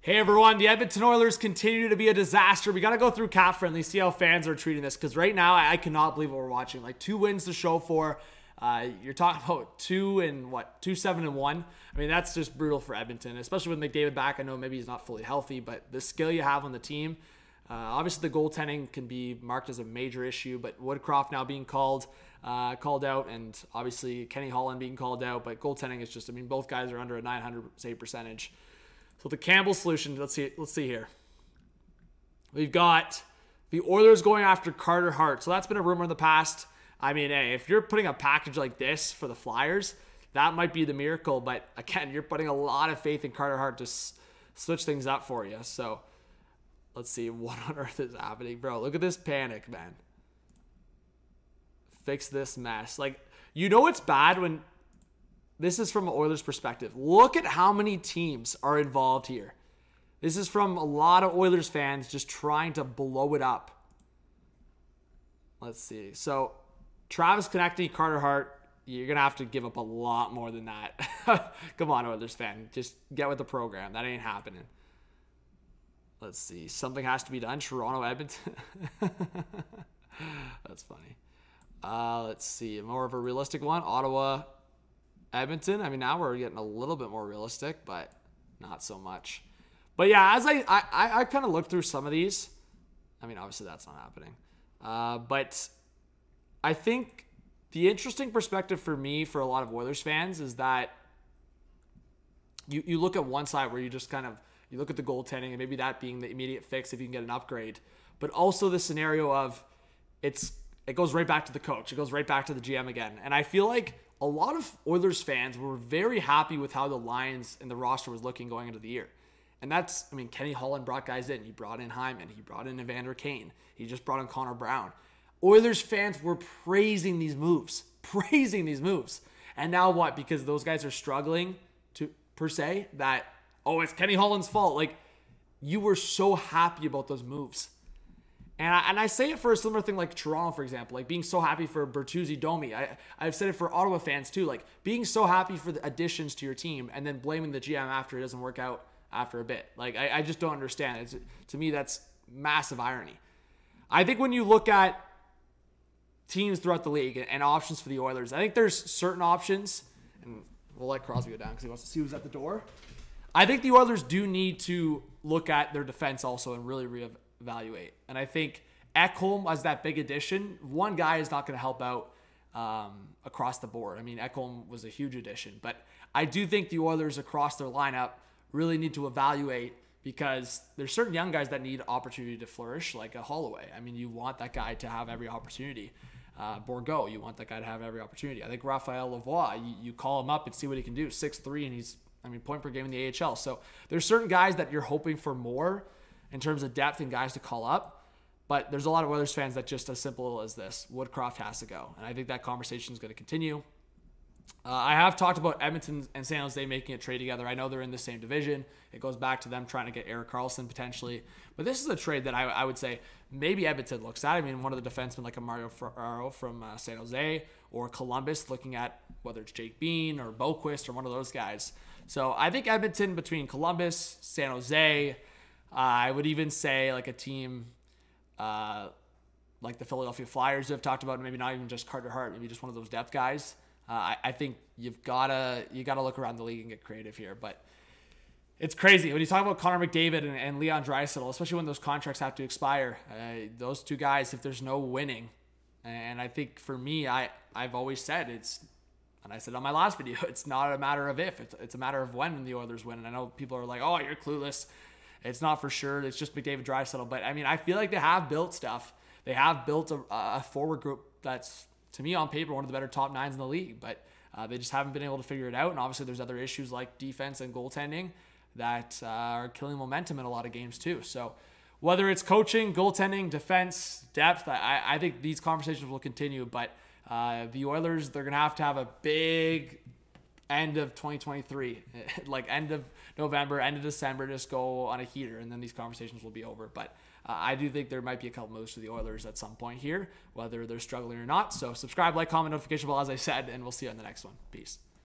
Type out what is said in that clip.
Hey everyone, the Edmonton Oilers continue to be a disaster. We got to go through cap friendly, see how fans are treating this, because right now I cannot believe what we're watching. Like 2 wins to show for. You're talking about 2-7-1. I mean, that's just brutal for Edmonton, especially with McDavid back. I know maybe he's not fully healthy, but the skill you have on the team, obviously the goaltending can be marked as a major issue, but Woodcroft now being called out, and obviously Kenny Holland being called out, but goaltending is just, I mean, both guys are under a .900 save percentage. So the Campbell solution, let's see here. We've got the Oilers going after Carter Hart. So that's been a rumor in the past. I mean, hey, if you're putting a package like this for the Flyers, that might be the miracle. But again, you're putting a lot of faith in Carter Hart to switch things up for you. So let's see what on earth is happening, bro. Look at this panic, man. Fix this mess. Like, you know it's bad when... This is from an Oilers perspective. Look at how many teams are involved here. This is from a lot of Oilers fans just trying to blow it up. Let's see. So, Travis Konecny, Carter Hart, you're going to have to give up a lot more than that. Come on, Oilers fan. Just get with the program. That ain't happening. Let's see. Something has to be done. Toronto, Edmonton. That's funny. Let's see. More of a realistic one. Ottawa, Edmonton. I mean, now we're getting a little bit more realistic, but not so much. But yeah, as I kind of looked through some of these, I mean, obviously that's not happening. But I think the interesting perspective for me, for a lot of Oilers fans, is that you look at one side where you just kind of, you look at the goaltending and maybe that being the immediate fix if you can get an upgrade, but also the scenario of it goes right back to the coach. It goes right back to the GM again. And I feel like a lot of Oilers fans were very happy with how the lines and the roster was looking going into the year. And that's, I mean, Kenny Holland brought guys in. He brought in Hyman. He brought in Evander Kane. He just brought in Connor Brown. Oilers fans were praising these moves. And now what? Because those guys are struggling to, per se, that, oh, it's Kenny Holland's fault. Like, you were so happy about those moves. And I say it for a similar thing like Toronto, for example, like being so happy for Bertuzzi Domi. I've said it for Ottawa fans too, like being so happy for the additions to your team and then blaming the GM after it doesn't work out after a bit. Like, I just don't understand. To me, that's massive irony. I think when you look at teams throughout the league and options for the Oilers, I think there's certain options, and we'll let Crosby go down because he wants to see who's at the door. I think the Oilers do need to look at their defense also and really reevaluate. And I think Ekholm as that big addition, one guy is not going to help out across the board. I mean, Ekholm was a huge addition, but I do think the Oilers across their lineup really need to evaluate, because there's certain young guys that need opportunity to flourish, like a Holloway. I mean, you want that guy to have every opportunity. Bourgault, you want that guy to have every opportunity. I think Raphael Lavoie, you call him up and see what he can do. 6'3", and he's, I mean, point per game in the AHL. So there's certain guys that you're hoping for more in terms of depth and guys to call up. But there's a lot of Oilers fans that just as simple as this, Woodcroft has to go. And I think that conversation is going to continue. I have talked about Edmonton and San Jose making a trade together. I know they're in the same division. It goes back to them trying to get Erik Karlsson potentially. But this is a trade that I would say maybe Edmonton looks at. I mean, one of the defensemen like a Mario Ferraro from San Jose, or Columbus looking at whether it's Jake Bean or Boquist or one of those guys. So I think Edmonton, between Columbus, San Jose, I would even say like a team like the Philadelphia Flyers who have talked about, maybe not even just Carter Hart, maybe just one of those depth guys. I think you gotta look around the league and get creative here. But it's crazy when you talk about Connor McDavid and Leon Draisaitl, especially when those contracts have to expire. Those two guys, if there's no winning, and I think for me, I've always said it's, and I said on my last video, it's not a matter of if, it's a matter of when the Oilers win. And I know people are like, oh, you're clueless. It's not for sure. It's just McDavid, Draisaitl. But I mean, I feel like they have built stuff. They have built a forward group that's, to me, on paper, one of the better top nines in the league. But they just haven't been able to figure it out. And obviously there's other issues like defense and goaltending that are killing momentum in a lot of games too. So whether it's coaching, goaltending, defense, depth, I think these conversations will continue. But the Oilers, they're going to have a big end of 2023, like end of November, end of December, just go on a heater, and then these conversations will be over. But I do think there might be a couple moves to the Oilers at some point here, whether they're struggling or not. So subscribe, like, comment, notification bell, as I said, and we'll see you on the next one. Peace.